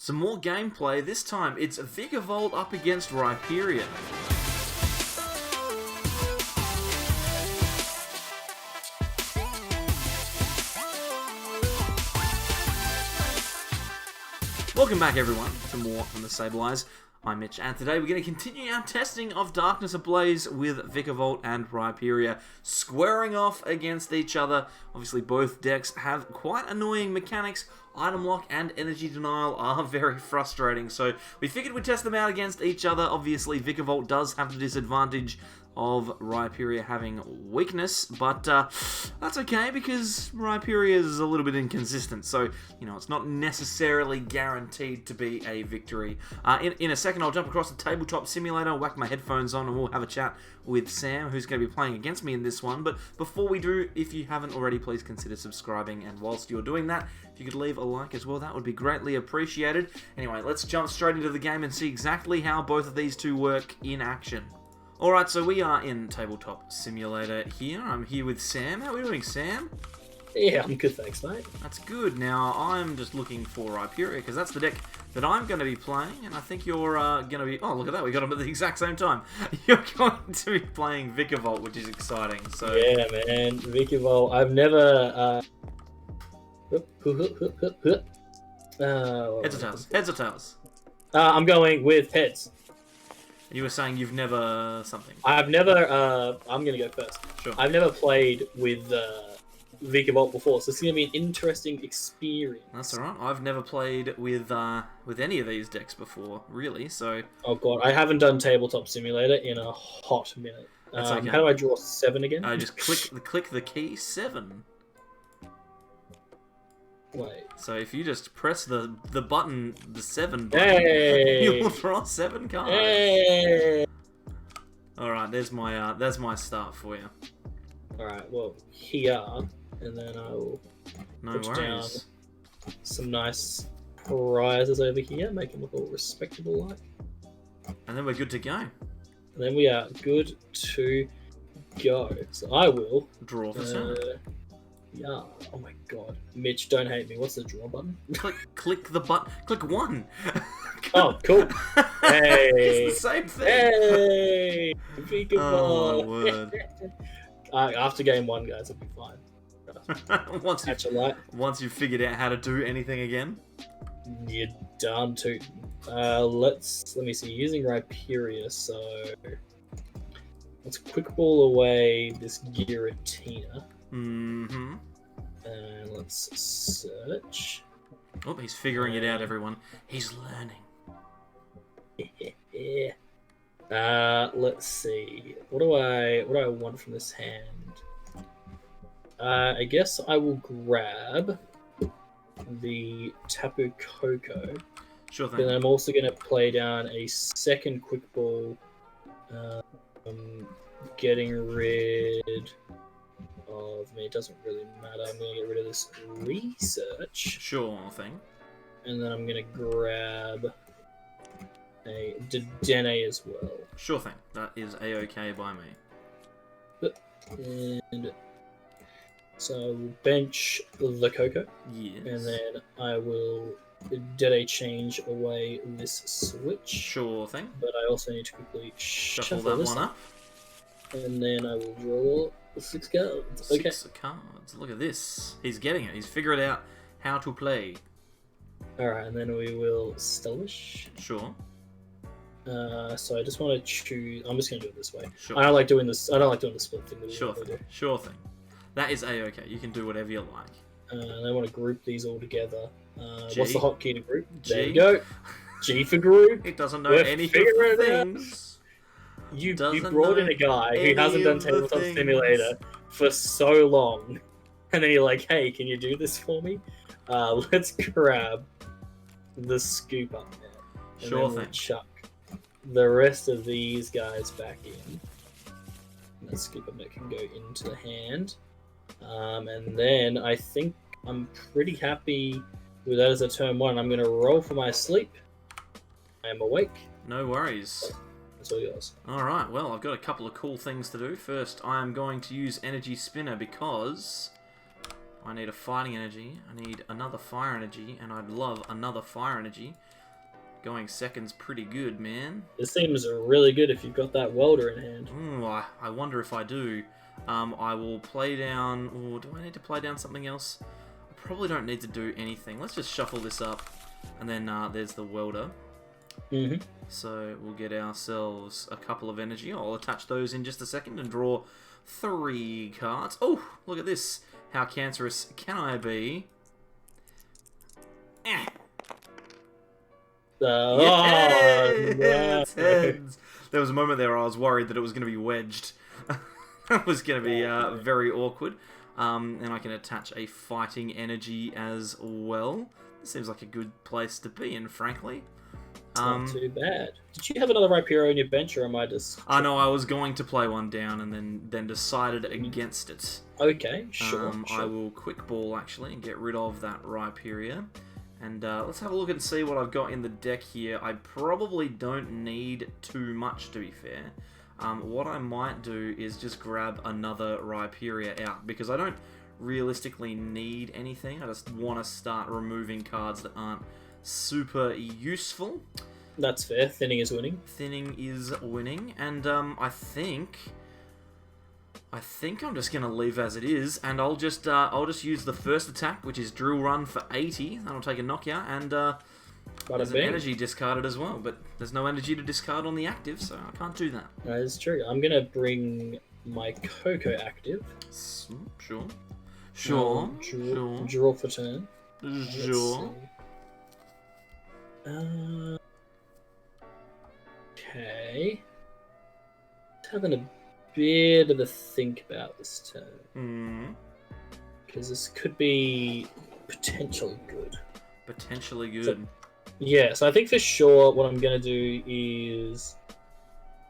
Some more gameplay. This time it's Vikavolt up against Rhyperior. Welcome back everyone to more from the Sableyes. I'm Mitch, and today we're going to continue our testing of Darkness Ablaze with Vikavolt and Rhyperior squaring off against each other. Obviously both decks have quite annoying mechanics. Item lock and energy denial are very frustrating, so we figured we'd test them out against each other. Obviously Vikavolt does have the disadvantage of Rhyperior having weakness, but that's okay because Rhyperior is a little bit inconsistent, so you know it's not necessarily guaranteed to be a victory. In a second I'll jump across the tabletop simulator, whack my headphones on, and we'll have a chat with Sam, who's going to be playing against me in this one. But before we do, if you haven't already, please consider subscribing, and whilst you're doing that, if you could leave a like as well, that would be greatly appreciated. Anyway, let's jump straight into the game and see exactly how both of these two work in action. Alright, so we are in Tabletop Simulator here. I'm here with Sam. How are we doing, Sam? Yeah, I'm good, thanks, mate. That's good. Now, I'm just looking for Rhyperior, because that's the deck that I'm going to be playing, and I think you're going to be... Oh, look at that, we got them at the exact same time. You're going to be playing Vikavolt, which is exciting, so... Yeah, man, Vikavolt. I've never... Heads or tails? Heads or tails? I'm going with heads. You were saying you've never... something. I've never... I'm going to go first. Sure. I've never played with Vikavolt before, so it's going to be an interesting experience. That's alright. I've never played with any of these decks before, really, so... Oh, God. I haven't done Tabletop Simulator in a hot minute. That's okay. How do I draw 7 again? Just click the key 7. Wait. So if you just press the button, the 7 button, Hey! you'll draw 7 cards. Hey! Alright, there's my start for you. Alright, well, here, and then I will No put down worries. some nice prizes over here, make them look all respectable like. And then we're good to go. And then we are good to go. So I will... Draw for turn. Yeah. Oh my god. Mitch, don't hate me. What's the draw button? Click the button. Click 1. Oh, cool. Hey. It's the same thing. Hey. Oh, Vikavolt. word. After game 1, guys, it'll be fine. Catch a light. Once you've figured out how to do anything again. You're done too. Let me see. Using Rhyperior, so let's quick ball away this Giratina. Mm-hmm. And let's search. Oh, he's figuring it out, everyone. He's learning. Yeah. Let's see. What do I want from this hand? I guess I will grab the Tapu Koko. Sure thing. But then I'm also going to play down a second quick ball, getting rid of... I mean, it doesn't really matter. I'm going to get rid of this research. Sure thing. And then I'm going to grab a Dedenne as well. Sure thing. That is a-okay by me. And so I will bench the Coco. Yes. And then I will Dede change away this switch. Sure thing. But I also need to quickly Shuffle that this one up. And then I will draw 6 cards. Okay. 6 cards. Look at this. He's getting it. He's figured out how to play. Alright, and then we will Stellish. Sure. So I just want to choose... I'm just going to do it this way. Sure. I don't like doing this. I don't like doing the split thing. Sure thing. Sure thing. That is a-okay. You can do whatever you like. And I want to group these all together. G. What's the hotkey to group? G. There you go. G for group. It doesn't know We're any of figuring the it out. things. You Doesn't brought know in a guy who any hasn't done of the Tabletop things. Simulator for so long. And then you're like, hey, can you do this for me? Let's grab the scoop up there. And Sure then we'll thing. chuck the rest of these guys back in. And the scoop up that can go into the hand. And then I think I'm pretty happy with that as a turn 1. I'm going to roll for my sleep. I am awake. No worries. That's all yours. Alright, well, I've got a couple of cool things to do. First, I am going to use Energy Spinner because I need a fighting energy. I need another fire energy, and I'd love another fire energy. Going second's pretty good, man. This seems really good if you've got that welder in hand. Ooh, I wonder if I do. I will play down... Ooh, do I need to play down something else? I probably don't need to do anything. Let's just shuffle this up. And then there's the welder. Mm-hmm. So we'll get ourselves a couple of energy. I'll attach those in just a second and draw 3 cards. Oh, look at this. How cancerous can I be? Eh. Yes! Heads. There was a moment there where I was worried that it was going to be wedged. That was going to be very awkward. And I can attach a fighting energy as well. This seems like a good place to be in, frankly. Not too bad. Did you have another Rhyperior on your bench, or am I just... I know I was going to play one down and then decided against it. Okay, sure. I will quick ball, actually, and get rid of that Rhyperior. And let's have a look and see what I've got in the deck here. I probably don't need too much, to be fair. What I might do is just grab another Rhyperior out, because I don't realistically need anything. I just want to start removing cards that aren't super useful. That's fair. Thinning is winning. Thinning is winning, and I think I'm just gonna leave as it is, and I'll just use the first attack, which is Drill Run for 80. That'll take a knockout, and there's an energy discarded as well, but there's no energy to discard on the active, so I can't do that. That is true. I'm gonna bring my Coco active. Sure. Draw for turn. Sure. Okay. Having a bit of a think about this turn. Because this could be potentially good. Potentially good. So, yeah, so I think for sure what I'm going to do is...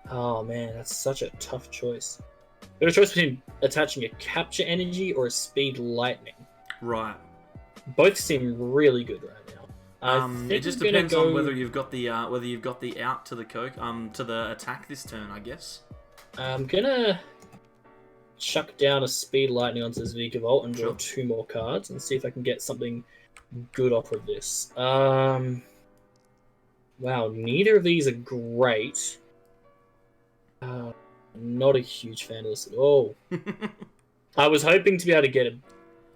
Oh man, that's such a tough choice. I've got a choice between attaching a capture energy or a speed lightning. Right. Both seem really good right now. It just depends on whether you've got the out to the to the attack this turn, I guess. I'm gonna chuck down a speed lightning onto this Vikavolt and draw Sure. 2 more cards and see if I can get something good off of this. Wow, neither of these are great. Not a huge fan of this at all. I was hoping to be able to get a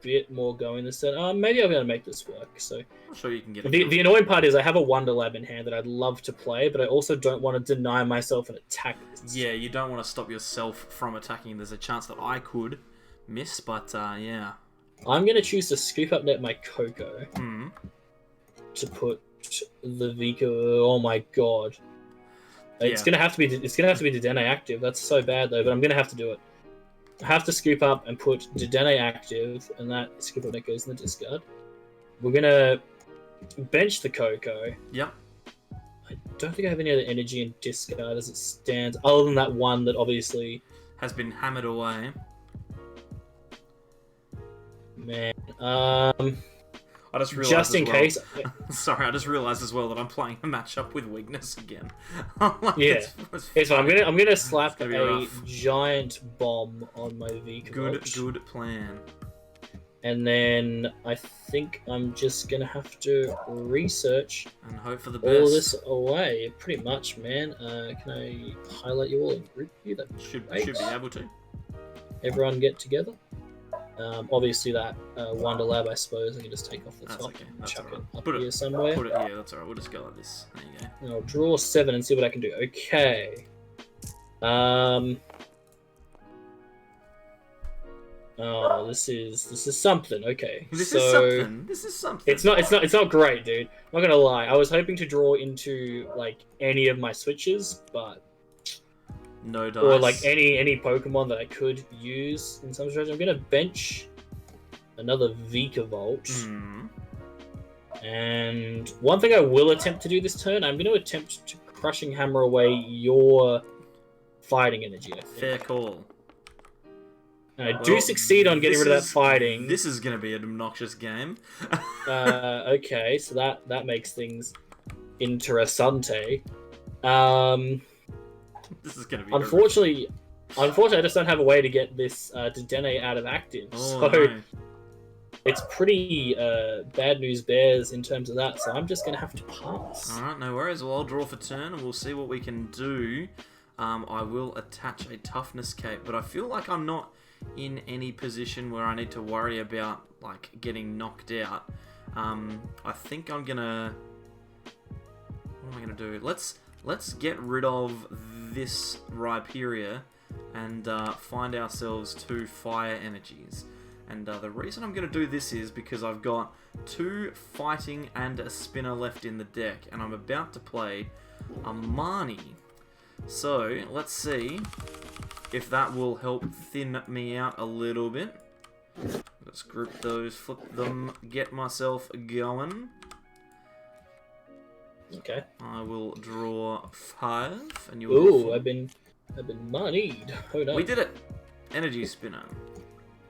bit more going this turn. Maybe I'll be able to make this work. So I'm sure you can get it. the annoying part is I have a Wonder Lab in hand that I'd love to play, but I also don't want to deny myself an attack. Yeah, you don't want to stop yourself from attacking. There's a chance that I could miss, but yeah. I'm going to choose to scoop up net my Coco to put the Vika. Oh my god. It's gonna have to be Dedenne active. That's so bad though, but I'm gonna have to do it. I have to scoop up and put Dedenne active, and that scoop up net goes in the discard. We're gonna bench the Coco. Yep. I don't think I have any other energy in discard as it stands, other than that one that obviously has been hammered away. Man, I just realized just in case. Sorry, I just realized as well that I'm playing a matchup with weakness again. Yeah, it's fine. I'm gonna slap a rough. giant bomb on my Vikavolt. Good plan. And then I think I'm just gonna have to research and hope for the best. all this away. Pretty much, man. Can I highlight you all in group view? That should be able to. Everyone get together. Obviously that Wonder Lab, I suppose, I can just take off the top okay. and chuck right. it up put here somewhere. Yeah, that's alright. We'll just go like this. There you go. And I'll draw 7 and see what I can do. Okay. Oh, this is something. Okay. This is something. It's not great, dude. I'm not gonna lie. I was hoping to draw into like any of my switches, but no dice. or like any Pokemon that I could use in some strategy. I'm gonna bench another Vikavolt. And one thing I will attempt to do this turn, I'm going to attempt to Crushing Hammer away your fighting energy, I think. Fair call. And I do succeed on getting rid of that fighting. This is going to be an obnoxious game. Okay, so that makes things interessante. This is going to be Unfortunately, I just don't have a way to get this Dedenne out of active. Oh, so no. it's pretty bad news bears in terms of that, so I'm just going to have to pass. Alright, no worries. Well, I'll draw for turn and we'll see what we can do. I will attach a toughness cape, but I feel like I'm not in any position where I need to worry about like getting knocked out. I think I'm gonna... What am I gonna do? Let's get rid of this Rhyperior and find ourselves 2 fire energies. And the reason I'm going to do this is because I've got 2 fighting and a spinner left in the deck, and I'm about to play a Marnie. So, let's see if that will help thin me out a little bit. Let's group those, flip them, get myself going. Okay. I will draw 5, and you'll... Ooh, I've been moneyed. Hold on. We did it! Energy spinner.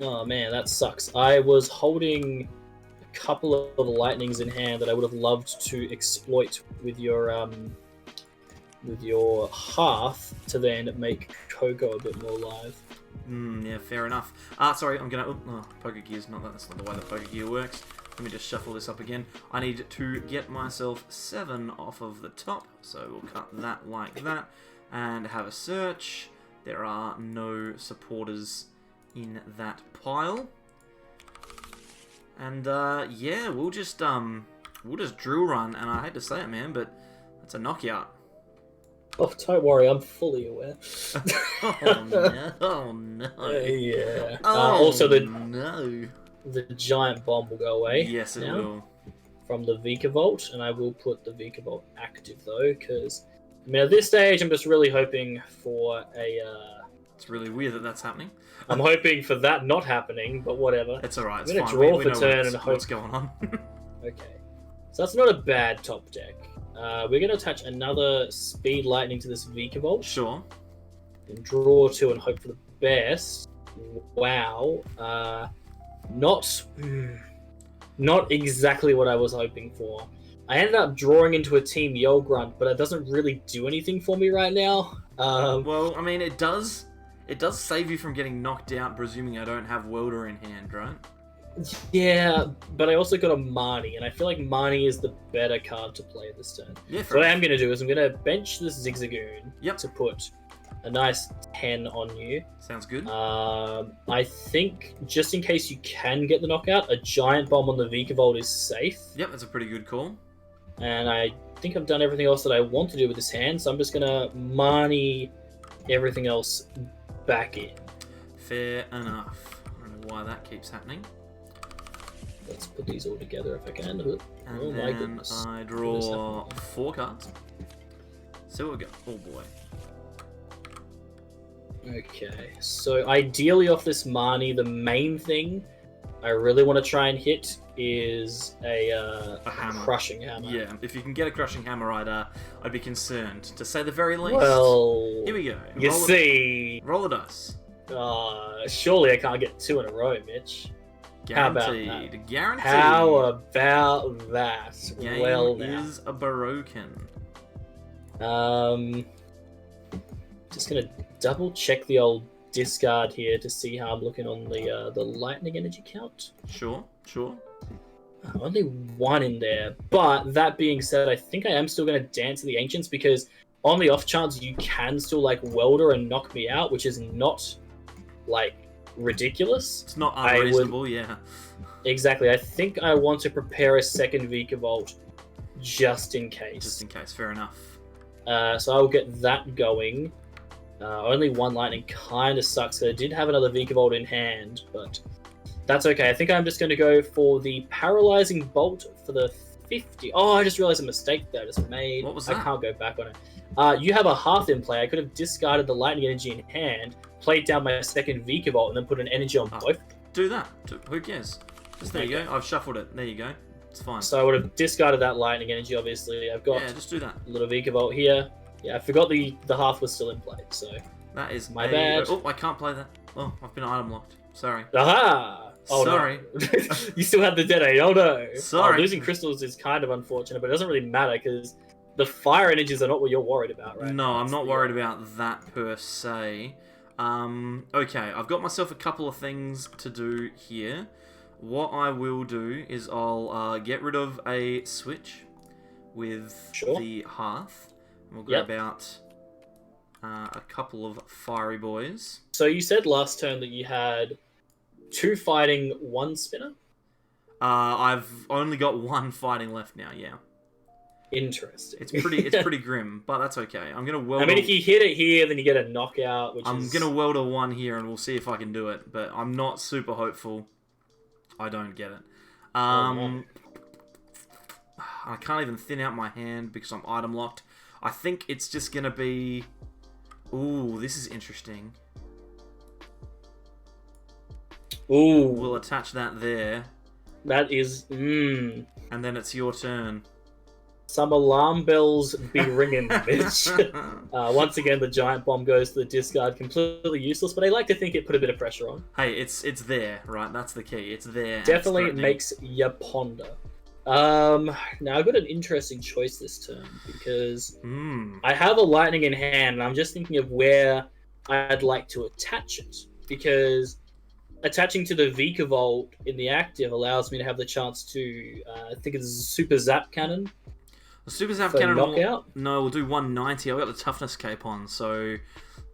Oh man, that sucks. I was holding a couple of lightnings in hand that I would have loved to exploit with your hearth to then make Coco a bit more alive. Yeah, fair enough. Sorry, I'm gonna... Oh, poker gear's not that. That's not the way the poker gear works. Let me just shuffle this up again. I need to get myself 7 off of the top, so we'll cut that like that, and have a search. There are no supporters in that pile. And, yeah, we'll just drill run, and I hate to say it, man, but that's a knockout. Oh, don't worry, I'm fully aware. Oh, no. Oh, no. Yeah. Oh, also, no. the giant bomb will go away. Yes, it will. From the Vikavolt, and I will put the Vikavolt active, though, because, I mean, at this stage, I'm just really hoping for a... It's really weird that that's happening. I'm hoping for that not happening, but whatever. It's alright, it's I'm going fine. to draw We for know turn and hope... what's going on. Okay. So that's not a bad top deck. We're going to attach another Speed Lightning to this Vikavolt. Sure. And draw 2 and hope for the best. Wow. Not exactly what I was hoping for. I ended up drawing into a Team Yolgrunt, but it doesn't really do anything for me right now. Well, I mean, it does save you from getting knocked out, presuming I don't have Welder in hand, right? Yeah, but I also got a Marnie, and I feel like Marnie is the better card to play this turn. Yeah, So what I am going to do is I'm going to bench this Zigzagoon Yep. to put a nice 10 on you. Sounds good. I think, just in case you can get the knockout, a Giant Bomb on the Vikavolt is safe. Yep, that's a pretty good call. And I think I've done everything else that I want to do with this hand, so I'm just going to Marnie everything else back in. Fair enough. I don't know why that keeps happening. Let's put these all together if I can. And Oh my then goodness. I draw 4 cards. So we go. Oh boy. Okay, so ideally off this Marnie, the main thing I really want to try and hit is a hammer. crushing hammer. Yeah, if you can get a crushing hammer, I'd be concerned, to say the very least. Well, here we go. You see, roll the dice. surely I can't get 2 in a row, Mitch. Guaranteed. How about that? Guaranteed. How about that? Game Well, now. is a broken. Just gonna double check the old discard here to see how I'm looking on the lightning energy count. Sure. Only 1 in there, but that being said, I think I am still going to dance to the ancients, because on the off chance you can still like welder and knock me out, which is not like ridiculous. It's not unreasonable, yeah. Exactly. I think I want to prepare a second Vikavolt just in case. Just in case, fair enough. So I will get that going. Only 1 lightning kind of sucks. So I did have another Vikavolt in hand, but that's okay. I think I'm just going to go for the Paralyzing Bolt for the 50. Oh, I just realized a mistake that I just made. What was that? I can't go back on it. You have a Hearth in play. I could have discarded the Lightning Energy in hand, played down my second Vikavolt, and then put an energy on both. Do that. Who cares? Just there you go. I've shuffled it. There you go. It's fine. So I would have discarded that Lightning Energy, obviously. I've got just do that. a little Vikavolt here. Yeah, I forgot the Hearth was still in play, so... That is my bad. Oh, I can't play that. Oh, I've been item locked. Sorry. Aha! Oh, sorry. No. You still have the Dead Eye. Oh no. Sorry. Losing crystals is kind of unfortunate, but it doesn't really matter because the fire energies are not what you're worried about, right? No, I'm not worried about that per se. Okay, I've got myself a couple of things to do here. what I will do is I'll get rid of a switch with the hearth. And we'll grab out a couple of fiery boys. So you said last turn that you had 2 fighting, 1 spinner? I've only got 1 fighting left now, yeah. Interesting. It's pretty grim, but that's okay. I'm gonna weld. I mean, if you hit it here, then you get a knockout. I'm gonna weld a 1 here, and we'll see if I can do it. But I'm not super hopeful. I don't get it. I can't even thin out my hand because I'm item locked. I think it's just gonna be. Ooh, this is interesting. Ooh, we'll attach that there. That is. And then it's your turn. Some alarm bells be ringing, bitch. Once again, the giant bomb goes to the discard, completely useless, but I like to think it put a bit of pressure on. Hey, it's there, right? That's the key. It's there. Definitely makes you ponder. Now I've got an interesting choice this turn because I have a lightning in hand, and I'm just thinking of where I'd like to attach it. Because attaching to the Vikavolt in the active allows me to have the chance to, I think it's Super Zap Cannon. The Super Zap Cannon we'll do 190. I've got the toughness cape on, so.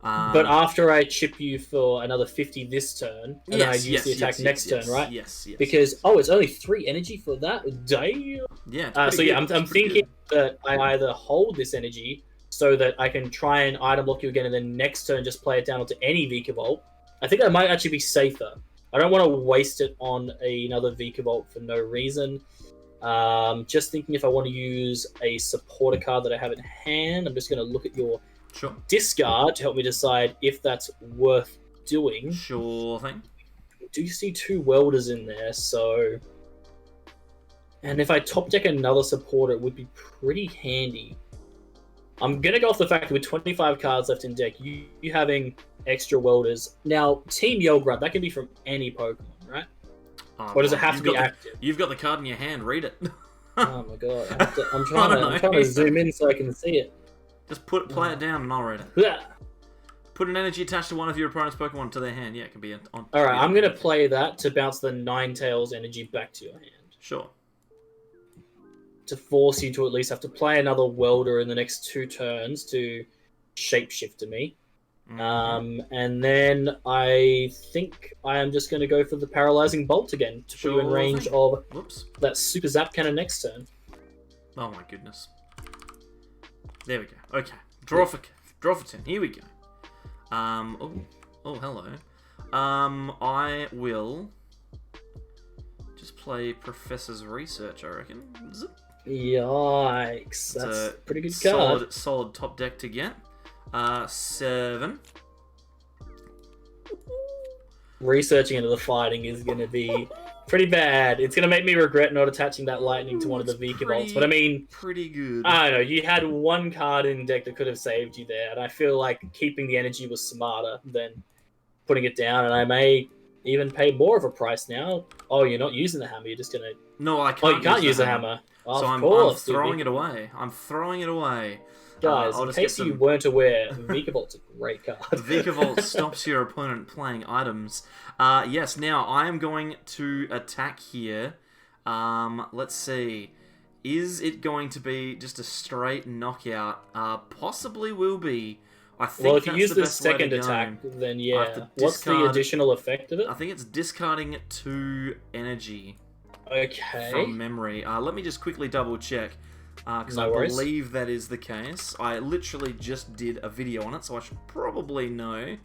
But after I chip you for another 50 this turn, and then I use the attack next turn, right? Yes. Because it's only 3 energy for that. Damn. Yeah. I'm thinking that I either hold this energy so that I can try and item lock you again, and then next turn just play it down onto any Vikavolt. I think that might actually be safer. I don't want to waste it on another Vikavolt for no reason. Just thinking if I want to use a supporter card that I have in hand, I'm just going to look at your discard to help me decide if that's worth doing. Sure thing. Do you see 2 welders in there? And if I top deck another supporter, it would be pretty handy. I'm going to go off the fact that with 25 cards left in deck, you having extra welders. Now, Team Yograt, that can be from any Pokemon, right? Or does it have to be active? You've got the card in your hand. Read it. Oh my god! I'm trying to zoom in so I can see it. Just play it down and I'll read it. Yeah. Put an energy attached to one of your opponent's Pokemon to their hand. Yeah, it can be on. All right, I'm gonna play that to bounce the Ninetales energy back to your hand. Sure. To force you to at least have to play another welder in the next 2 turns to shapeshift to me. And then I think I am just going to go for the Paralyzing Bolt again to put you in range of that Super Zap Cannon next turn. Oh my goodness. There we go. Okay. Draw for 10. Here we go. Oh, hello. I will just play Professor's Research, I reckon. Zip. Yikes. That's a pretty good card. Solid top deck to get. 7. Researching into the fighting is going to be pretty bad. It's going to make me regret not attaching that lightning to one of the Vikavolts. But I mean, pretty good. I don't know. You had 1 card in deck that could have saved you there, and I feel like keeping the energy was smarter than putting it down. And I may even pay more of a price now. Oh, you're not using the hammer. You're just going to. No, I can't. Oh, you can't use the hammer. So I'm throwing it away. I'm throwing it away. Guys, in case you weren't aware, Vikavolt's a great card. Vikavolt stops your opponent playing items. Yes, now I am going to attack here. Let's see. Is it going to be just a straight knockout? Possibly will be. I think well, if you use the second attack, then yeah. What's the additional effect of it? I think it's discarding 2 energy. Okay. From memory. Let me just quickly double check. Because I believe that is the case. I literally just did a video on it, so I should probably know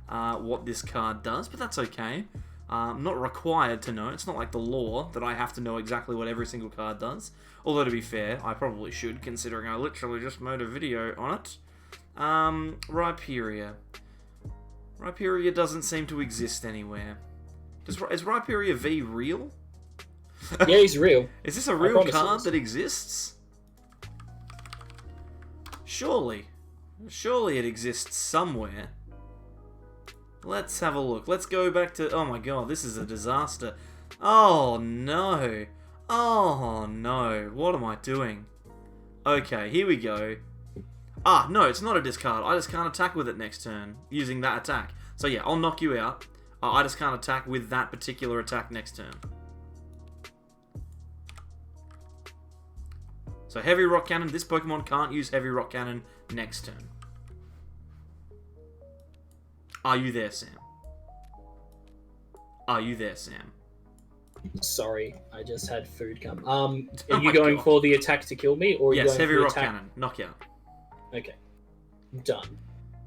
what this card does, but that's okay. I'm not required to know. It's not like the law that I have to know exactly what every single card does. Although, to be fair, I probably should, considering I literally just made a video on it. Rhyperior. Rhyperior doesn't seem to exist anywhere. Is Rhyperior V real? Yeah, he's real. Is this a real card that exists? Surely it exists somewhere. Let's have a look. Let's go back to... Oh my god, this is a disaster. Oh no. Oh no. What am I doing? Okay, here we go. No, it's not a discard. I just can't attack with it next turn using that attack. So yeah, I'll knock you out. I just can't attack with that particular attack next turn. So Heavy Rock Cannon, this Pokemon can't use Heavy Rock Cannon next turn. Are you there, Sam? Are you there, Sam? Sorry, I just had food come. Oh Are you my going God. for the attack to kill me, or are you Yes, going Heavy for the Rock attack? Cannon. Knockout. Okay, done.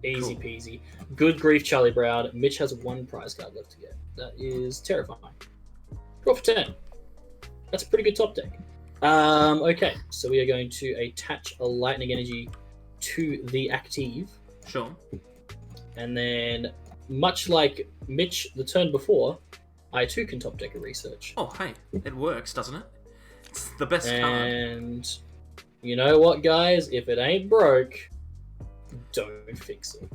Easy Cool. peasy. Good grief, Charlie Brown. Mitch has 1 prize card left to get. That is terrifying. Draw for 10. That's a pretty good top deck. Okay, so we are going to attach a lightning energy to the active, Sure. and then, much like Mitch the turn before, I too can top deck a research. Oh, hey. It works, doesn't it? It's the best card. And you know what, guys? If it ain't broke, don't fix it.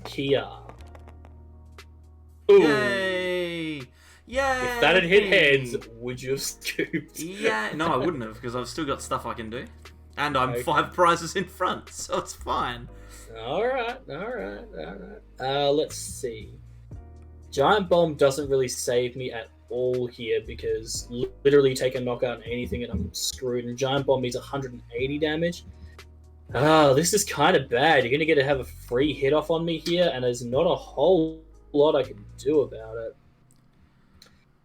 Kia. Ooh. Yay! Yay! If that had hit heads, would you have scooped? Yeah, no, I wouldn't have, because I've still got stuff I can do. And I'm Okay. 5 prizes in front, so it's fine. Alright. Let's see. Giant Bomb doesn't really save me at all here because literally take a knockout on anything and I'm screwed. And Giant Bomb needs 180 damage. This is kind of bad. You're going to have a free hit off on me here, and there's not a whole lot I can do about it.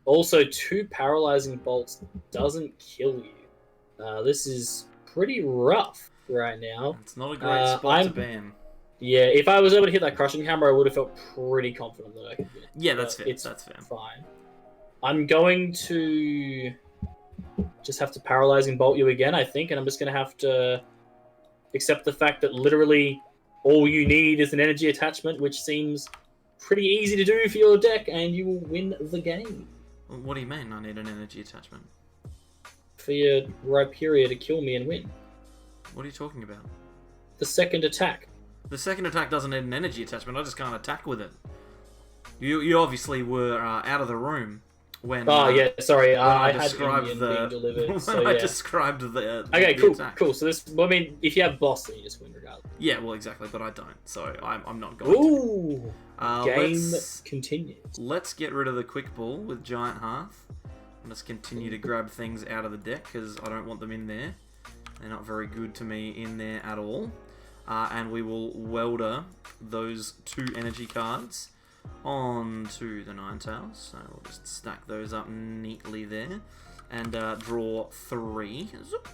Also, 2 paralyzing bolts doesn't kill you. This is pretty rough right now. It's not a great spot to I'm- ban. Yeah, if I was able to hit that crushing hammer, I would have felt pretty confident that I could win. Yeah, that's But fair. It's That's fair. fine. I'm going to just have to paralyzing bolt you again, I think, and I'm just going to have to accept the fact that literally all you need is an energy attachment, which seems pretty easy to do for your deck, and you will win the game. What do you mean I need an energy attachment? For your Rhyperior to kill me and win. What are you talking about? The second attack. The second attack doesn't need an energy attachment, I just can't attack with it. You obviously were out of the room when... Oh, yeah, sorry. when I had described Indian the... being delivered, when so I yeah. described the Okay, the cool, attack. cool. So this, well, I mean, if you have boss, then you just win regardless. Yeah, well, exactly, but I don't, so I'm not going to. Ooh! Game Let's continues. get rid of the quick ball with Giant Hearth. And just continue to grab things out of the deck, because I don't want them in there. They're not very good to me in there at all. And we will welder those 2 energy cards onto the Ninetales. So we'll just stack those up neatly there. And draw 3. Zoop.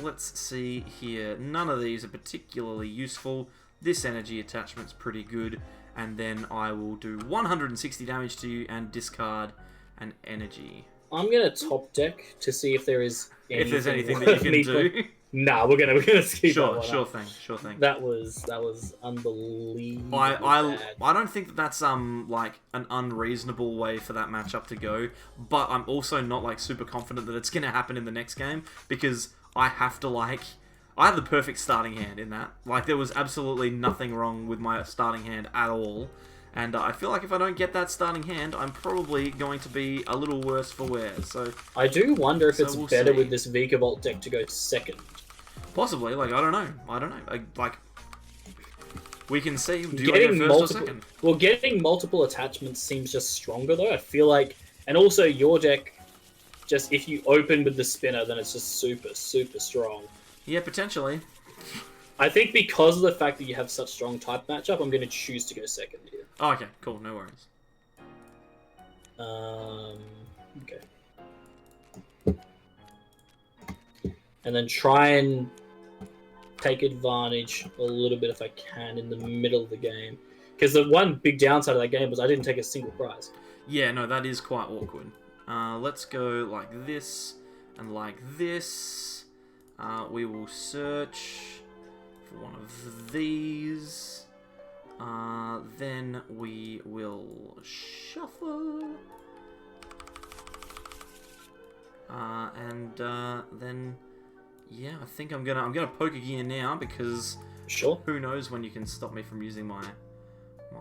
Let's see here. None of these are particularly useful. This energy attachment's pretty good. And then I will do 160 damage to you and discard an energy. I'm gonna top deck to see if there is anything If there's anything that you can do. Nah, we're gonna skip that one. Sure thing. That was unbelievable. I bad. don't think that that's like an unreasonable way for that matchup to go, but I'm also not like super confident that it's gonna happen in the next game because I have to I had the perfect starting hand in that. Like there was absolutely nothing wrong with my starting hand at all. And I feel like if I don't get that starting hand, I'm probably going to be a little worse for wear. So I do wonder if it's we'll better see. with this Vikavolt deck to go second. possibly, I don't know. We can see. Do you Getting want to go first or second? Well, getting multiple attachments seems just stronger though. I feel like, and also your deck, just if you open with the spinner, then it's just super strong. Yeah, potentially. I think because of the fact that you have such strong type matchup, I'm going to choose to go second here. Oh, okay, cool, no worries. Okay. And then try and take advantage a little bit if I can in the middle of the game. Because the one big downside of that game was I didn't take a single prize. Yeah, no, that is quite awkward. Let's go like this and like this. We will search for one of these. Then we will shuffle. And then yeah, I think I'm gonna poke a gear now because Sure. who knows when you can stop me from using my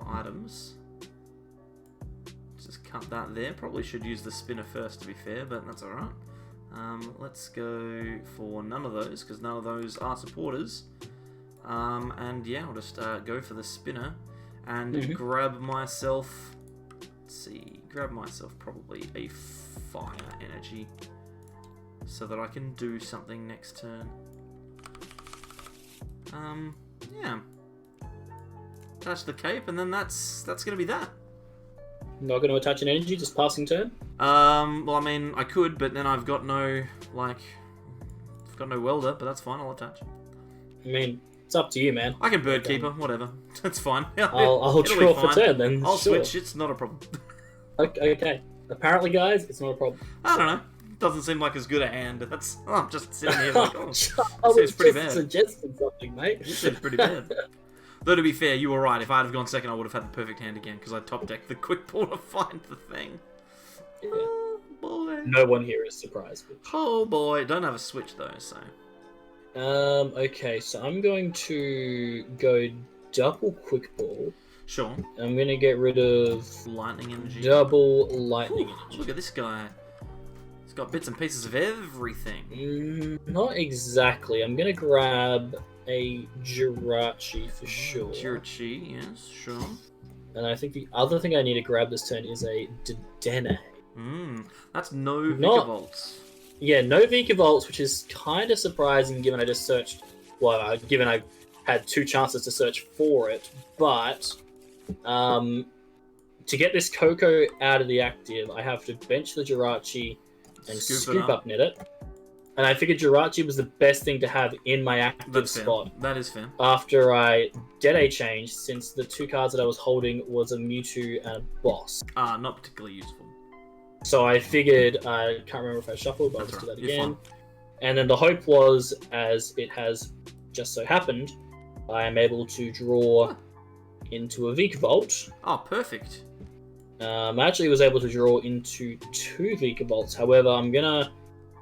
items. Just cut that there. Probably should use the spinner first to be fair, but that's alright. Let's go for none of those because none of those are supporters. And yeah, I'll just go for the spinner and grab myself. Let's see, grab myself probably a fire energy. so that I can do something next turn. Yeah. Attach the cape, and then that's gonna be that. Not going to attach an energy, just passing turn? Well, I mean, I could, but then I've got no, like, I've got no welder, but that's fine, I'll attach. I mean, it's up to you, man. I can bird keeper, whatever. That's fine. I'll draw for turn then. I'll sure. switch, it's not a problem. Okay. Apparently, guys, it's not a problem. I don't know. Doesn't seem like as good a hand. That's, I'm just sitting here like, oh, I was seems pretty just bad. suggesting something, mate. It seems pretty bad. Though, to be fair, you were right. If I'd have gone second, I would have had the perfect hand again, because I top-decked the quick ball to find the thing. Yeah. Oh, boy. No one here is surprised. Bitch. Oh, boy. Don't have a switch, though, so... Okay, so I'm going to go double quick ball. Sure. I'm going to get rid of Lightning energy. double lightning Ooh, energy. look at this guy. He's got bits and pieces of everything. Not exactly. I'm going to grab a Jirachi for sure. Jirachi, yes, sure. And I think the other thing I need to grab this turn is a Dedenne. That's no Not- Vikavolts. Yeah, no Vikavolts, which is kind of surprising given I just searched... Well, given I had 2 chances to search for it. But, to get this Coco out of the active, I have to bench the Jirachi and scoop up net it. And I figured Jirachi was the best thing to have in my active spot. Fair. That is fair. After I Dede changed, since the 2 cards that I was holding was a Mewtwo and a Boss. Not particularly useful. So I figured, I can't remember if I shuffled, but I'll just do that You're again. fine. And then the hope was, as it has just so happened, I am able to draw into a Vikavolt. Oh, perfect. I actually was able to draw into 2 Vikavolts. However, I'm going to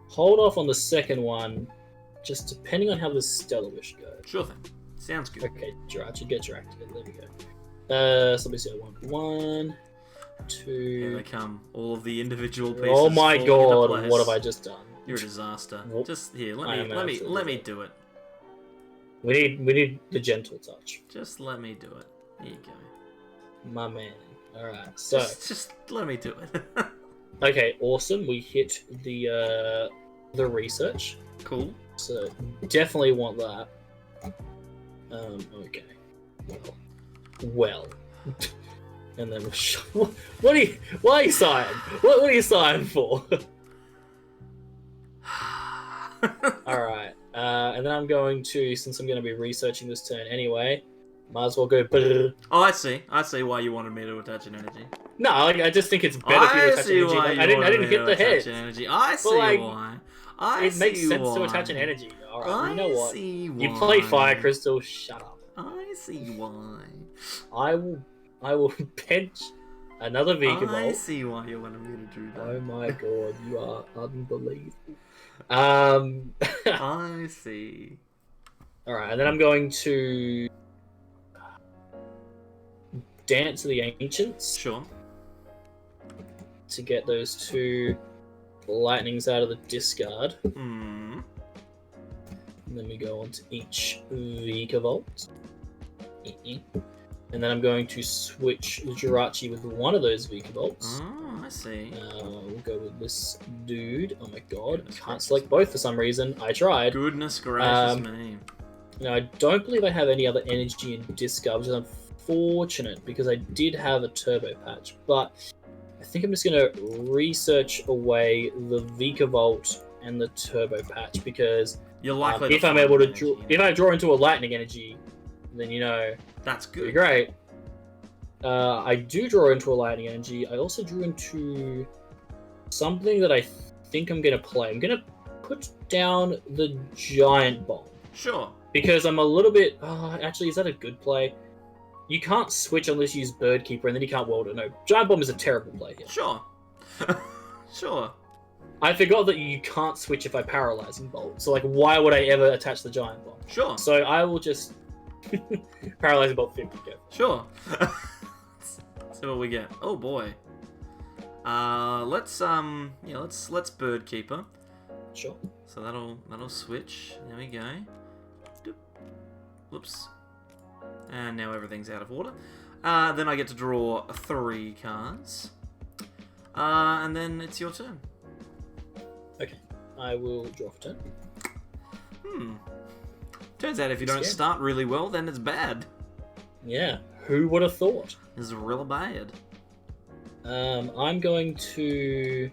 hold off on the second one, just depending on how the Stellar Wish goes. Sure thing. Sounds good. Okay, Jirachi, get your activate. There we go. So let me see. 1, 2. Here they come. All of the individual pieces. Oh my falling into god! place. What have I just done? You're a disaster. Whoop. Just here. I am Let me absolutely do it. We need the gentle touch, Just let me do it. Here you go. my man. All right. So Just let me do it. okay, awesome. We hit the research. Cool. So definitely want that. Okay. Well. And then why are you sighing? What are you sighing for? All right. And then I'm going to, since I'm going to be researching this turn anyway, might as well go. Brrr. Oh, I see. I see why you wanted me to attach an energy. No, I just think it's better if you attach an energy. Like, I didn't hit the head. Energy. I see like, why. It makes sense to attach an energy. All right. You know what? See why. You play Fire Crystal. Shut up. I see why. I will bench another Vikavolt. I see why you wanted me to do that. Oh my god, you are unbelievable. I see. Alright, and then I'm going to Dance of the Ancients Sure. to get those 2 lightnings out of the discard. Hmm. And then we go on to each Vikavolt. And then I'm going to switch Jirachi with one of those Vikavolts. Oh, I see. We'll go with this dude. Oh my god, Goodness can't gracious. select both for some reason. I tried. Goodness gracious me. Now, I don't believe I have any other energy in discard, which is unfortunate because I did have a turbo patch. But I think I'm just going to research away the Vikavolt and the turbo patch because You're likely to if I'm find able to energy draw, in if it. I draw into a lightning energy, then That's pretty good. great. I do draw into a lightning energy. I also drew into something that I think I'm going to play. I'm going to put down the giant bomb Sure. because I'm a little bit. Actually, is that a good play? You can't switch unless you use Bird Keeper, and then you can't wield it. No, giant bomb is a terrible play here. Sure. Sure. I forgot that you can't switch if I paralyzing bolt. So like, why would I ever attach the giant bomb? Sure. So I will just paralyzing bolt 50. Go. Sure. Let's see what we get. Oh boy. Let's Bird Keeper. Sure. So that'll switch. There we go. Doop. Whoops. And now everything's out of order. Then I get to draw 3 cards. And then it's your turn. Okay. I will draw for turn. Turns out if you don't start really well, then it's bad. Yeah, who would have thought? It's real bad. I'm going to...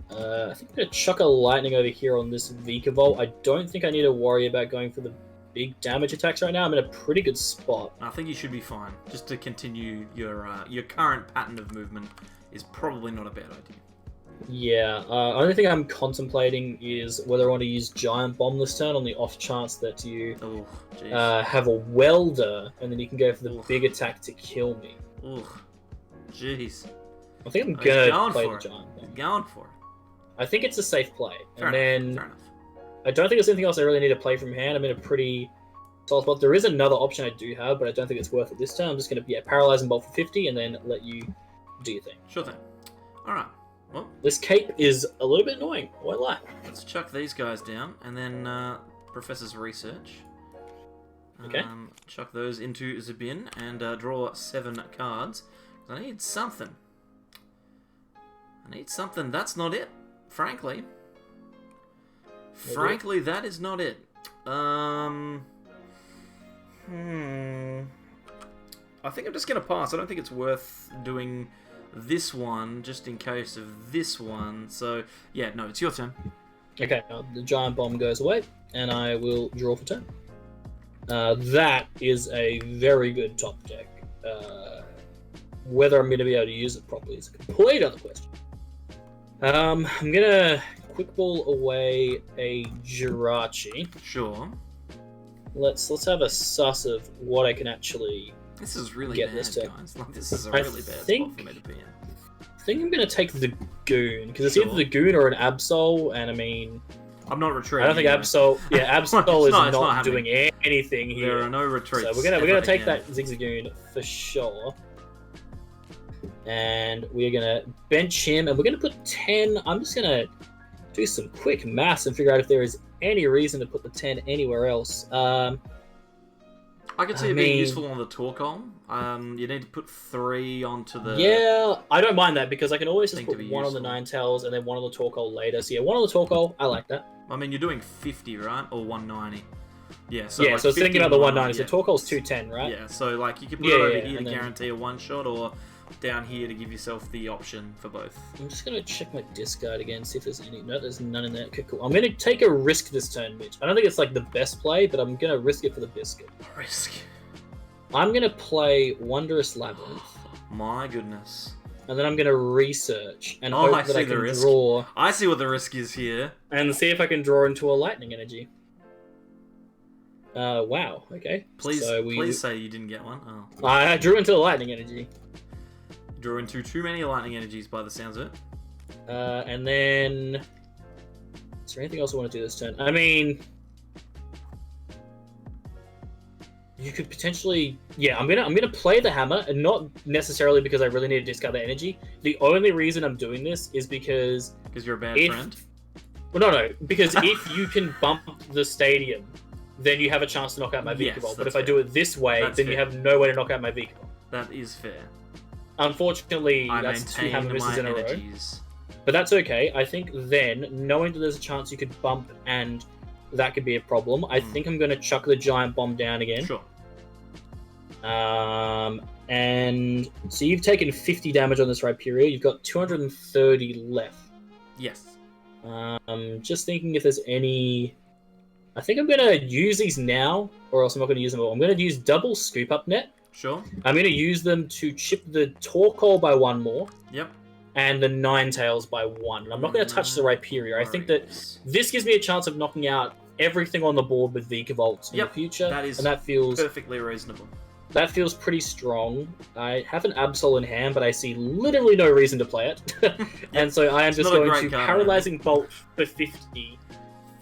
I think I'm going to chuck a lightning over here on this Vikavolt. I don't think I need to worry about going for the big damage attacks right now. I'm in a pretty good spot. I think you should be fine. Just to continue your current pattern of movement is probably not a bad idea. Yeah, only thing I'm contemplating is whether I want to use Giant Bomb this turn on the off chance that you have a Welder, and then you can go for the big attack to kill me. Jeez. I think I'm gonna play the Giant Bomb. Going for it. I think it's a safe play. Fair enough. I don't think there's anything else I really need to play from hand. I'm in a pretty solid spot. There is another option I do have, but I don't think it's worth it this turn. I'm just going to Paralyze and Bolt for 50 and then let you do your thing. Sure thing. Alright. Well, this cape is a little bit annoying. I won't lie. Let's chuck these guys down and then Professor's Research. Okay. Chuck those into the bin and draw 7 cards. I need something. That's not it. Frankly, that is not it. I think I'm just going to pass. I don't think it's worth doing this one, just in case of this one. So, yeah, no, it's your turn. Okay, the Giant Bomb goes away, and I will draw for turn. That is a very good top deck. Whether I'm going to be able to use it properly is a complete other question. I'm gonna quick ball away a Jirachi. Sure. Let's have a suss of what I can actually. This is really get bad, this turn. guys. Like, this is a really bad spot for me to be in. I think I'm gonna take the Goon because it's either the Goon or an Absol, and I mean, I'm not retreating. I don't think Absol. Yeah, Absol is not doing anything here. There are no retreats. So we're gonna take that Zigzagoon for sure. And we're going to bench him, and we're going to put 10. I'm just going to do some quick maths and figure out if there is any reason to put the 10 anywhere else. I could see it being useful on the Torkoal. You need to put 3 onto the... Yeah, I don't mind that, because I can always just put 1 on the Ninetales and then 1 on the Torkoal later. So yeah, 1 on the Torkoal, I like that. I mean, you're doing 50, right? Or 190. Yeah, so yeah, like so I was thinking about the 190. So Torkoal's 210, right? Yeah, so like you can put it over here to guarantee a one-shot, or down here to give yourself the option for both. I'm just going to check my discard again, see if there's any... No, there's none in there. Okay, cool. I'm going to take a risk this turn, Mitch. I don't think it's like the best play, but I'm going to risk it for the biscuit. Risk. I'm going to play Wondrous Labyrinth. My goodness. And then I'm going to research and hope that I can draw... I see what the risk is here. And see if I can draw into a Lightning Energy. Wow, okay. Please say you didn't get one. Oh. I drew into a Lightning Energy. Drew into too many Lightning Energies by the sounds of it. And then... Is there anything else I want to do this turn? I mean... You could potentially... Yeah, I'm gonna play the Hammer, and not necessarily because I really need to discard that energy. The only reason I'm doing this is because... Because you're a bad friend? Well, no. Because if you can bump the stadium, then you have a chance to knock out my Vikavolt. But if I do it this way, then you have no way to knock out my Vikavolt. That is fair. Unfortunately, that's 2 Hammer misses in a row. But that's okay. I think then, knowing that there's a chance you could bump and that could be a problem, I think I'm going to chuck the Giant Bomb down again. Sure. And so you've taken 50 damage on this Rhyperior. You've got 230 left. Yes. Just thinking if there's any... I think I'm going to use these now, or else I'm not going to use them all. I'm going to use double Scoop Up Net. Sure. I'm going to use them to chip the Torkoal by 1 more. Yep. And the Ninetales by 1. And I'm not going to touch the Rhyperior. I think that this gives me a chance of knocking out everything on the board with Vikavolt in the future. That feels perfectly reasonable. That feels pretty strong. I have an Absol in hand, but I see literally no reason to play it. And so I am just going to Paralyzing Bolt for 50.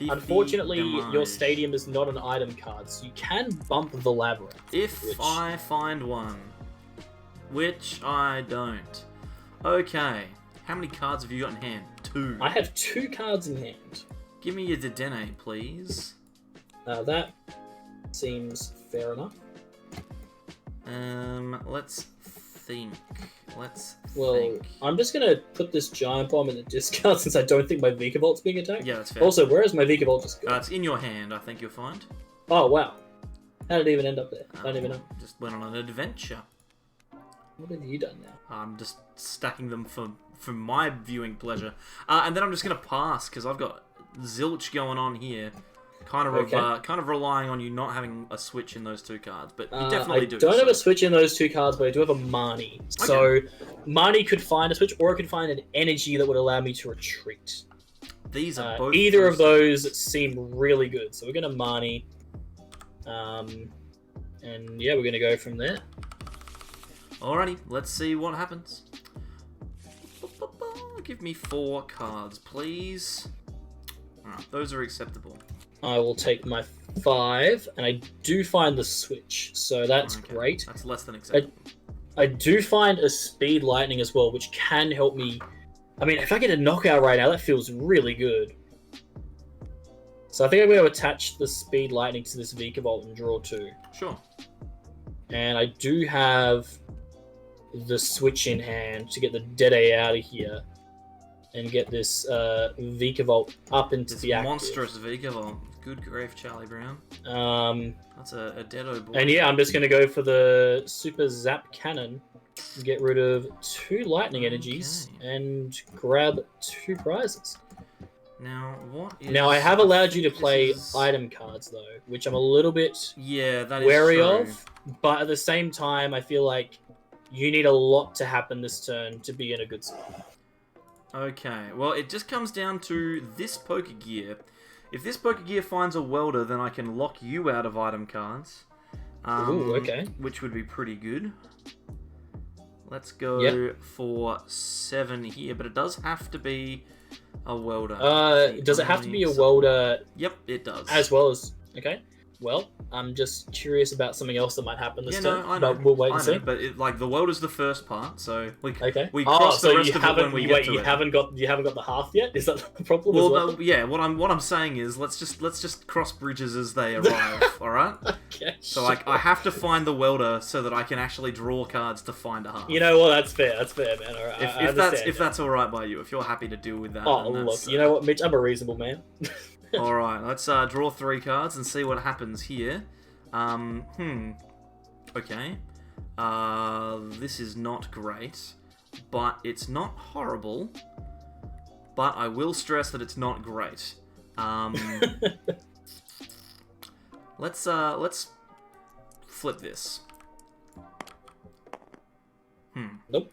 Unfortunately, your stadium is not an item card, so you can bump the Labyrinth. If I find one. Which I don't. Okay. How many cards have you got in hand? 2. I have 2 cards in hand. Give me your Dedenne, please. That seems fair enough. Let's think. Let's Well, think. I'm just gonna put this giant bomb in the discount since I don't think my Vikavolt's being attacked. Yeah, that's fair. Also, where is my Vikavolt just gone? It's in your hand, I think you'll find. Oh wow, how did it even end up there? I don't even know. Just went on an adventure. What have you done now? I'm just stacking them for my viewing pleasure. And then I'm just going to pass, because I've got zilch going on here. Kind of relying on you not having a switch in those two cards, but you definitely do. I don't have a switch in those two cards, but I do have a Marnie. Okay. So Marnie could find a switch, or it could find an energy that would allow me to retreat. These are both... Either of those seem really good, so we're going to Marnie. And yeah, we're going to go from there. Alrighty, let's see what happens. Give me 4 cards, please. Alright, those are acceptable. I will take my 5, and I do find the switch, so that's great. That's less than acceptable. I do find a speed lightning as well, which can help me. I mean, if I get a knockout right now, that feels really good. So I think I'm going to attach the speed lightning to this Vikavolt and draw 2. Sure. And I do have the switch in hand to get the Dead out of here and get this Vikavolt up into the active. Monstrous Vikavolt. Good grief, Charlie Brown. That's a deado boy. And yeah, I'm just going to go for the Super Zap Cannon, get rid of 2 lightning energies, and grab 2 prizes. Now, what is... Now, I have allowed you to play item cards, though, which I'm a little bit wary of. But at the same time, I feel like you need a lot to happen this turn to be in a good spot. Okay, well, it just comes down to this Poker Gear. If this Poker Gear finds a welder, then I can lock you out of item cards. Ooh, okay. Which would be pretty good. Let's go for 7 here, but it does have to be a welder. Does it have to be a welder? Yep, it does. As well as... Okay. Well, I'm just curious about something else that might happen this turn. I know. But we'll wait and see. But the welder's the first part, so we we cross the rest of it when we get to it. You haven't got the half yet? Is that the problem as well? Yeah, what I'm saying is let's just cross bridges as they arrive, alright? Okay. So I have to find the welder so that I can actually draw cards to find a half. You know what, that's fair, man. Alright. If that's alright by you, if you're happy to deal with that. Oh look, you know what, Mitch, I'm a reasonable man. Alright, let's draw 3 cards and see what happens here. Okay. This is not great, but it's not horrible. But I will stress that it's not great. Let's flip this. Nope.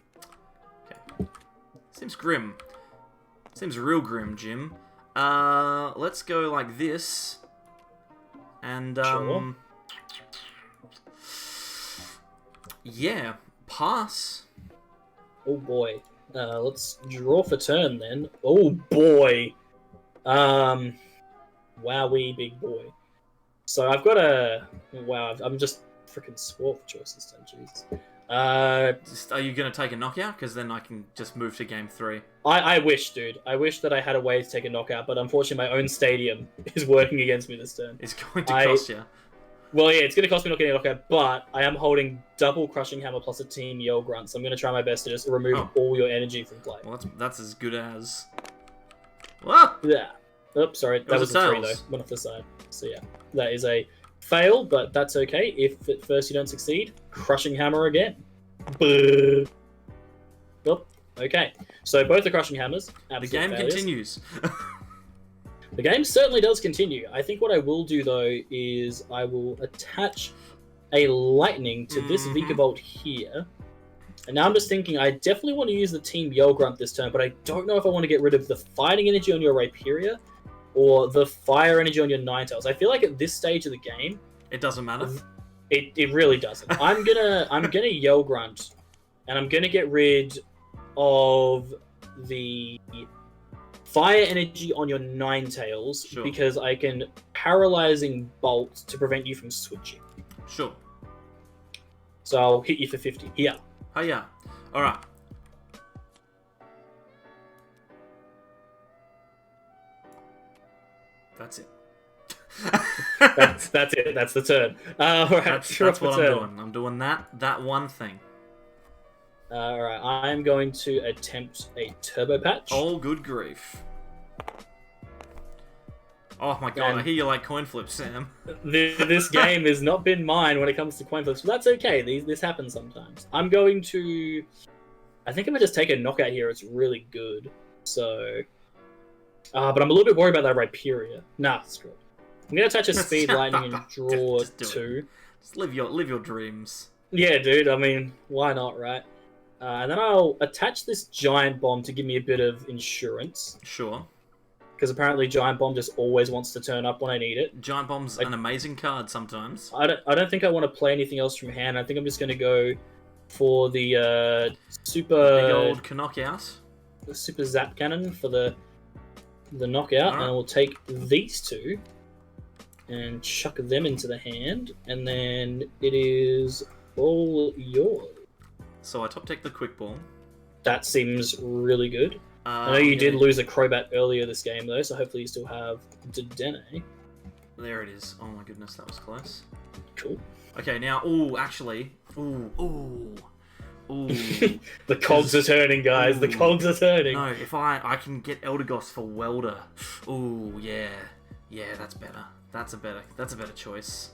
Okay. Seems grim. Seems real grim, Jim. Let's go like this. And, sure. Yeah, pass. Oh boy. Let's draw for turn then. Oh boy. Wowee, big boy. So I've got a... Wow, I'm just freaking swore for choices then, jeez. Are you going to take a knockout? Because then I can just move to game 3. I wish, dude. I wish that I had a way to take a knockout, but unfortunately my own stadium is working against me this turn. It's going to cost you. Well, yeah, it's going to cost me not getting a knockout, but I am holding double Crushing Hammer plus a Team Yell Grunt, so I'm going to try my best to just remove all your energy from play. Well, that's as good as... Ah! Yeah. Oops, sorry. That was a 3, though. Went off the side. So, yeah. That is a fail, but that's okay. If at first you don't succeed, Crushing Hammer again. Boo. Oh, okay. So, both the Crushing Hammers. The game continues. The game certainly does continue. I think what I will do, though, is I will attach a lightning to this Vikavolt here. And now I'm just thinking, I definitely want to use the Team Yell Grunt this turn, but I don't know if I want to get rid of the fighting energy on your Rhyperior or the fire energy on your Ninetales. I feel like at this stage of the game... It doesn't matter. It really doesn't. I'm gonna Yell Grunt, and I'm gonna get rid of the fire energy on your Ninetales because I can Paralyzing Bolt to prevent you from switching. Sure. So I'll hit you for 50. Yeah. Oh yeah. All right. That's it. that's it. That's the turn. All right. That's what I'm doing. I'm doing that one thing. Alright, I'm going to attempt a Turbo Patch. Oh, good grief. Oh my god, I hear you like coin flips, Sam. This game has not been mine when it comes to coin flips, but that's okay. This happens sometimes. I'm going to... I think I'm going to just take a knockout here. It's really good. So... but I'm a little bit worried about that Rhyperior. Nah, screw it. I'm going to attach a Speed Lightning and draw just do 2. Just live your dreams. Yeah, dude. I mean, why not, right? And then I'll attach this Giant Bomb to give me a bit of insurance. Sure. Because apparently Giant Bomb just always wants to turn up when I need it. Giant Bomb's an amazing card sometimes. I don't think I want to play anything else from hand. I think I'm just going to go for the super... Big old knockout. The super Zap Cannon for the knockout. Right. And we'll take these two and chuck them into the hand. And then it is all yours. So I top deck the Quick Ball. That seems really good. I know you did lose a Crobat earlier this game, though, so hopefully you still have Dedenne. There it is. Oh my goodness, that was close. Cool. Okay, now, actually, the The cogs are turning, guys. The cogs are turning. No, if I can get Eldegoss for Welder. Ooh, yeah, that's better. That's a better choice.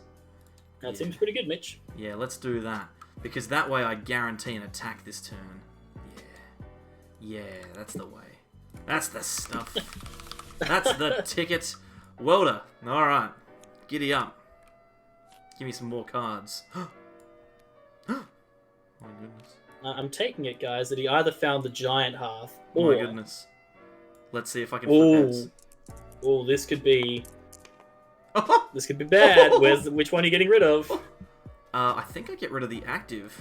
That seems pretty good, Mitch. Yeah, let's do that because that way I guarantee an attack this turn. Yeah, that's the way. That's the stuff. That's the ticket. Welder. Alright. Giddy up. Give me some more cards. My goodness. I'm taking it, guys, that he either found the Giant Hearth or... My goodness. Let's see if I can flip heads. Oh, this could be... This could be bad. Which one are you getting rid of? I think I get rid of the active.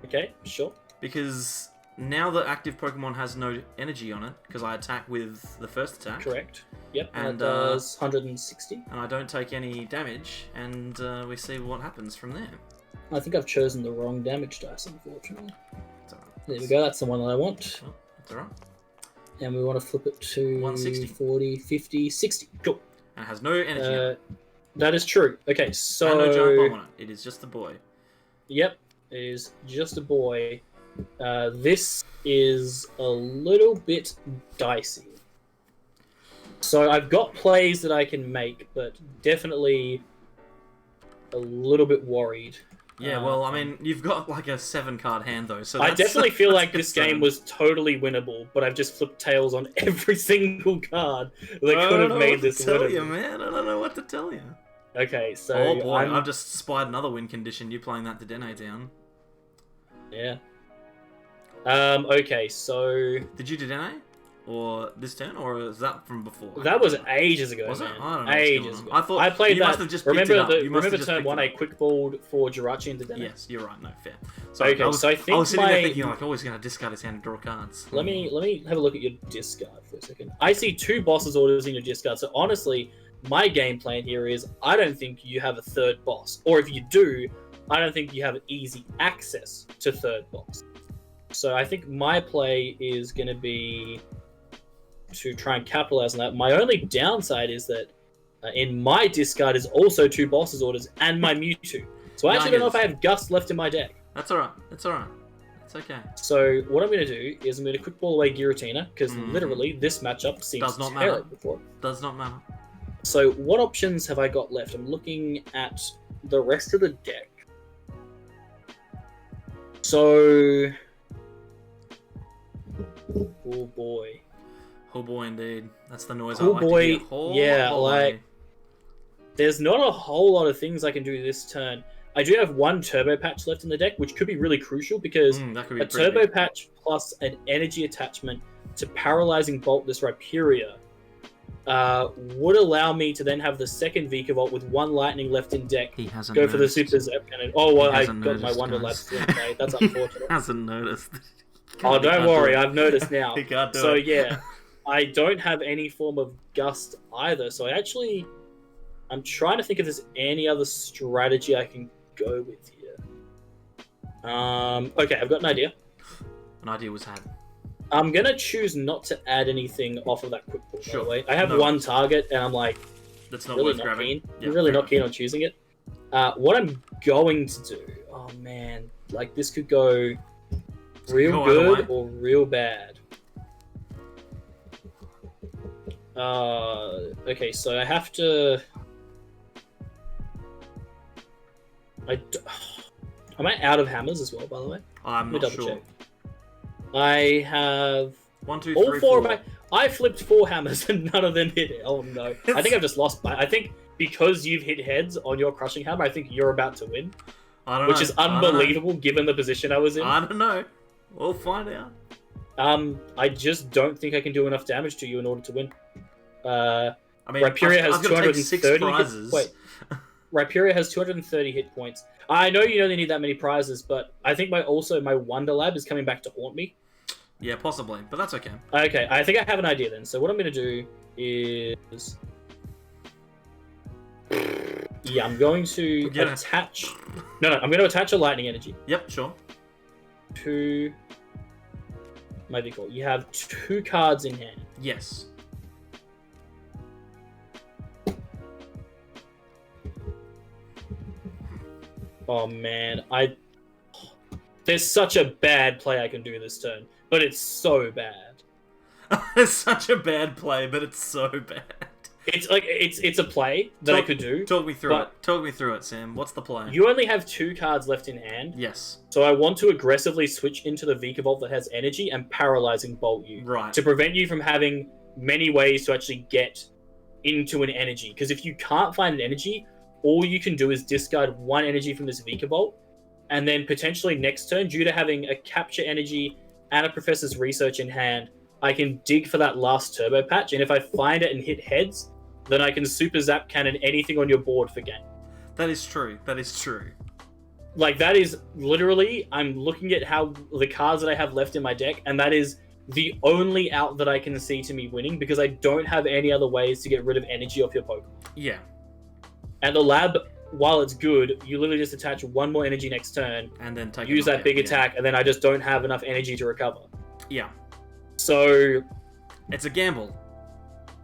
Okay, sure. Because... now the active Pokemon has no energy on it, because I attack with the first attack. Correct. Yep, and that does 160. And I don't take any damage, and we see what happens from there. I think I've chosen the wrong damage dice, unfortunately. It's alright. There we go, that's the one that I want. Oh, that's alright. And we want to flip it to 160. 40, 50, 60. Cool. And it has no energy on it. That is true. Okay, so... And no Giant Bomb on it. It is just the boy. Yep, it is just a boy. This is a little bit dicey. So I've got plays that I can make, but definitely a little bit worried. Yeah, well, I mean, you've got like a 7-card hand though, so I definitely feel like this concern. game was totally winnable, but I've just flipped tails on every single card that could have made this winnable. I don't know what to tell you, man. I don't know what to tell you. Okay, so oh boy, I've just spied another win condition. You playing that Dedenne down? Yeah. Okay, so... Did you Dedenne? Or this turn? Or is that from before? That was ages ago, was man. it? I don't know. Ages ago. I thought I played you that. Must have just picked it up. Remember turn 1 I quick balled for Jirachi and Dedenne? Yes, you're right. No, fair. Okay, I was sitting there thinking, like, always going to discard his hand and draw cards. Let me have a look at your discard for a second. I see 2 bosses orders in your discard, so honestly, my game plan here is I don't think you have a 3rd boss. Or if you do, I don't think you have easy access to 3rd boss. So I think my play is going to be to try and capitalize on that. My only downside is that in my discard is also 2 bosses orders and my Mewtwo. So I actually don't know if I have Gust left in my deck. That's alright. It's alright. It's okay. So what I'm going to do is I'm going to quick ball away Giratina, because literally this matchup seems terrible for it. Does not matter. So what options have I got left? I'm looking at the rest of the deck. So... oh boy. Oh boy, indeed. That's the noise oh I like boy. to hear. Oh yeah, boy. like... there's not a whole lot of things I can do this turn. I do have 1 Turbo Patch left in the deck, which could be really crucial, because that could be a Turbo Patch plus an energy attachment to Paralyzing Bolt this Rhyperior would allow me to then have the second Vikavolt with 1 Lightning left in deck. He hasn't go noticed. for the Super Zap Cannon. Oh, well, I got noticed, my Wonder Lab still today. That's unfortunate. Hasn't noticed. Oh, don't worry, I've noticed now. He can't do so it. yeah, I don't have any form of Gust either. So I'm trying to think if there's any other strategy I can go with here. Okay, I've got an idea. An idea was had. I'm gonna choose not to add anything off of that quick ball. Sure. By the way, I have 1 target, and I'm like, that's not really worth not grabbing. keen. Yeah, I'm really not fair keen on choosing it. What I'm going to do, oh man, like this could go Real Go either good way. or real bad? Okay, so I have to... Am I out of hammers as well, by the way? I'm Let me not double sure. check. I have... 1, 2, all 3, four 4. of my... I flipped 4 hammers and none of them hit it. Oh no. I think I've just lost my... I think because you've hit heads on your crushing hammer, I think you're about to win. I don't know. Which is unbelievable given the position I was in. I don't know. We'll find out. I just don't think I can do enough damage to you in order to win. I mean, Rhyperior I was has gonna take 6 230 prizes. Wait. Rhyperior has 230 hit points. I know you only need that many prizes, but I think my Wonder Lab is coming back to haunt me. Yeah, possibly, but that's okay. Okay, I think I have an idea then. So what I'm going to do is... Yeah, I'm going to attach... No, I'm going to attach a lightning energy Yep, sure. to my vehicle. You have 2 cards in hand. Yes. Oh man, there's such a bad play I can do this turn, but it's so bad. It's such a bad play, but it's so bad. It's like it's a play that I could do. Talk me through but it. Talk me through it, Sam. What's the play? You only have 2 cards left in hand. Yes. So I want to aggressively switch into the Vikavolt that has energy and paralyzing bolt you. Right. To prevent you from having many ways to actually get into an energy. Because if you can't find an energy, all you can do is discard 1 energy from this Vikavolt, and then potentially next turn, due to having a capture energy and a Professor's Research in hand, I can dig for that last turbo patch, and if I find it and hit heads, then I can super zap cannon anything on your board for game. That is true. That is true. Like, that is literally, I'm looking at how the cards that I have left in my deck, and that is the only out that I can see to me winning, because I don't have any other ways to get rid of energy off your Pokemon. Yeah. And the lab, while it's good, you literally just attach 1 more energy next turn, And then take use that big attack, and then I just don't have enough energy to recover. Yeah. So It's a gamble.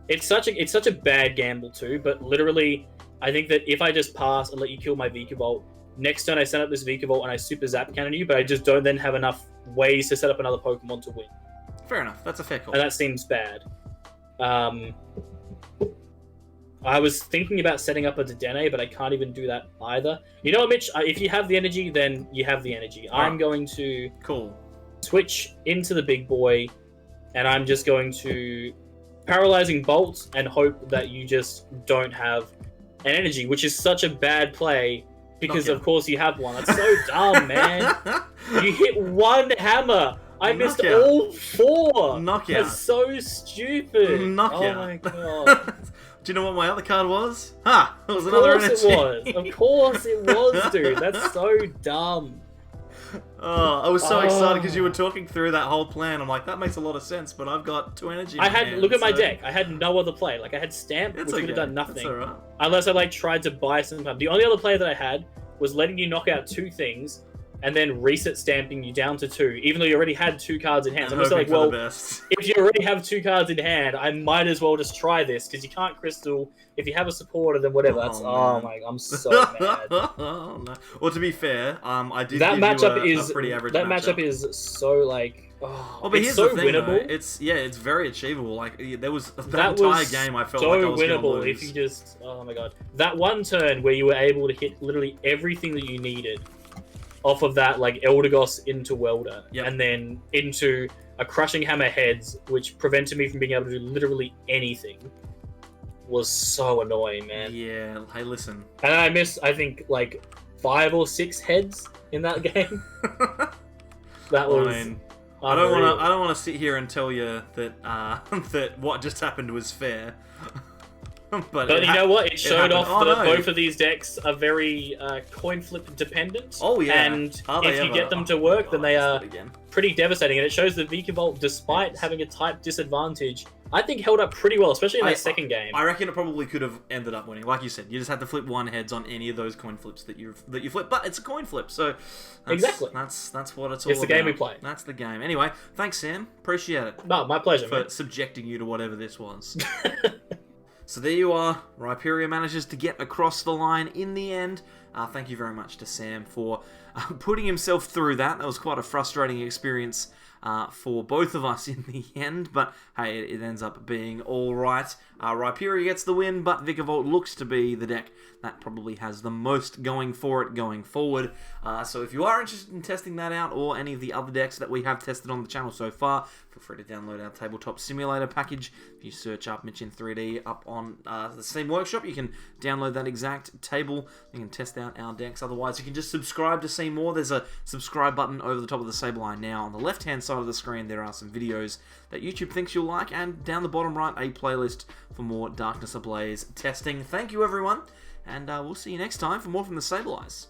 it's such a bad gamble too, but literally I think that if I just pass and let you kill my Vikavolt, next turn I send up this Vikavolt and I super zap cannon you, but I just don't then have enough ways to set up another Pokemon to win. Fair enough. That's a fair call. And that seems bad. I was thinking about setting up a Dedenne, but I can't even do that either. You know what, Mitch? If you have the energy, then you have the energy. Right. I'm going to Cool. switch into the big boy, and I'm just going to paralyzing bolts and hope that you just don't have an energy, which is such a bad play because Knockout. of course you have one. That's so dumb, man. You hit 1 hammer. I missed Knockout. all 4. Knockout. That's so stupid. Knockout. Oh my god. Do you know what my other card was? Ha! It was another energy. Of course it was. Of course it was, dude. That's so dumb. Oh, I was so excited because you were talking through that whole plan. I'm like, that makes a lot of sense, but I've got 2 energy. I had look at my deck. I had no other play. Like I had Stamp, which would have done nothing. It's alright. Unless I tried to buy some time. The only other play that I had was letting you knock out 2 things and then reset stamping you down to 2, even though you already had 2 cards in hand. So I'm just like, well, if you already have 2 cards in hand, I might as well just try this because you can't crystal. If you have a supporter, then whatever. I'm so mad. Oh, no. Well, to be fair, I did That give matchup you a is pretty average that matchup is so like. Oh, but it's here's so the thing, winnable. Though. It's very achievable. Like there was that That entire was game, I felt so like I was gonna winnable lose. if you just. Oh my god, that one turn where you were able to hit literally everything that you needed off of that, like Eldegoss into Welder, Yep. and then into a Crushing Hammer Heads, which prevented me from being able to do literally anything, was so annoying, man. Yeah. Hey, listen. And I missed, I think, like 5 or 6 heads in that game. That was. I mean, I don't want to sit here and tell you that that what just happened was fair. But you know what? It showed off happened. that both of these decks are very coin flip dependent. Oh yeah. And Are they if you ever? get them to work, then they I are missed it again. pretty devastating. And it shows that Vikavolt, despite having a type disadvantage, I think held up pretty well, especially in that second game. I reckon it probably could have ended up winning. Like you said, you just had to flip 1 heads on any of those coin flips that you flip. But it's a coin flip, so Exactly. That's what it's all about. It's the game we play. That's the game. Anyway, thanks Sam. Appreciate it No, my pleasure, for man. subjecting you to whatever this was. So there you are. Rhyperior manages to get across the line in the end. Thank you very much to Sam for putting himself through that. That was quite a frustrating experience for both of us in the end, but hey, it ends up being alright. Rhyperior gets the win, but Vikavolt looks to be the deck that probably has the most going for it going forward. So if you are interested in testing that out, or any of the other decks that we have tested on the channel so far, feel free to download our Tabletop Simulator package. If you search up Mitch in 3D up on the Steam Workshop, you can download that exact table. You can test out our decks. Otherwise, you can just subscribe to see more. There's a subscribe button over the top of the Sableye now. On the left-hand side of the screen, there are some videos that YouTube thinks you'll like, and down the bottom right, a playlist for more Darkness Ablaze testing. Thank you, everyone, and we'll see you next time for more from the Sableyes.